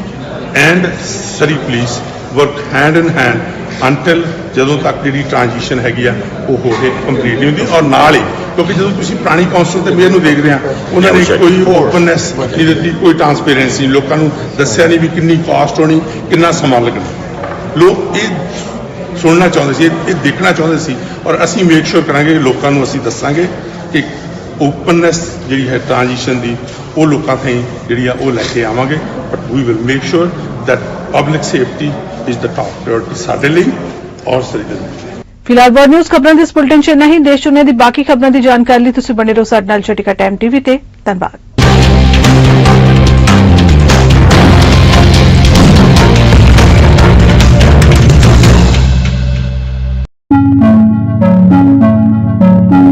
and Surrey police work hand in hand until ਜਦੋਂ ਤੱਕ ਜਿਹੜੀ ਟ੍ਰਾਂਜੀਸ਼ਨ ਹੈਗੀ ਆ ਉਹ ਕੰਪਲੀਟ ਨਹੀਂ ਹੁੰਦੀ। ਔਰ ਨਾਲ ਹੀ ਕਿਉਂਕਿ ਜਦੋਂ ਤੁਸੀਂ ਪੁਰਾਣੀ ਕਾਉਂਸਲ ਤੇ ਮੇਅਰ ਨੂੰ ਦੇਖਦੇ ਆ ਉਹਨਾਂ ਨੇ ਕੋਈ ਓਪਨਨੈਸ ਨਹੀਂ ਦਿੱਤੀ, ਕੋਈ ਟਰਾਂਸਪੇਰੈਂਸੀ ਨਹੀਂ, ਲੋਕਾਂ ਨੂੰ ਦੱਸਿਆ ਨਹੀਂ ਵੀ ਕਿੰਨੀ ਕਾਸਟ ਹੋਣੀ, ਕਿੰਨਾ ਸਮਾਂ ਲੱਗਣਾ। ਲੋਕ ਇਹ ਸੁਣਨਾ ਚਾਹੁੰਦੇ ਸੀ, ਇਹ ਦੇਖਣਾ ਚਾਹੁੰਦੇ ਸੀ ਔਰ ਅਸੀਂ ਮੇਕ ਸ਼ੋਰ ਕਰਾਂਗੇ ਕਿ ਲੋਕਾਂ ਨੂੰ ਅਸੀਂ ਦੱਸਾਂਗੇ ਕਿ ਓਪਨਨੈਸ ਜਿਹੜੀ ਹੈ ਟ੍ਰਾਂਜੀਸ਼ਨ ਦੀ ਉਹ ਲੋਕਾਂ ਤਾਈਂ ਜਿਹੜੀ ਆ ਉਹ ਲੈ ਕੇ ਆਵਾਂਗੇ। But we will make sure that public safety is the top priority ਸਾਡੇ ਲਈ ਔਰ ਸਰੀ ਦੇ ਲਈ। ਫਿਲਹਾਲ ਵਰਡ ਨਿਊਜ਼ ਖਬਰਾਂ ਦੇ ਇਸ ਬੁਲੇਟਿਨ 'ਚ ਨਹੀਂ। ਦੇਸ਼ ਦੁਨੀਆ ਦੀ ਬਾਕੀ ਖਬਰਾਂ ਦੀ ਜਾਣਕਾਰੀ ਲਈ ਤੁਸੀਂ ਬਣੇ ਰਹੋ ਸਾਡੇ ਨਾਲ ਝਟਕਾ ਟਾਈਮ TV ਤੇ। ਧੰਨਵਾਦ।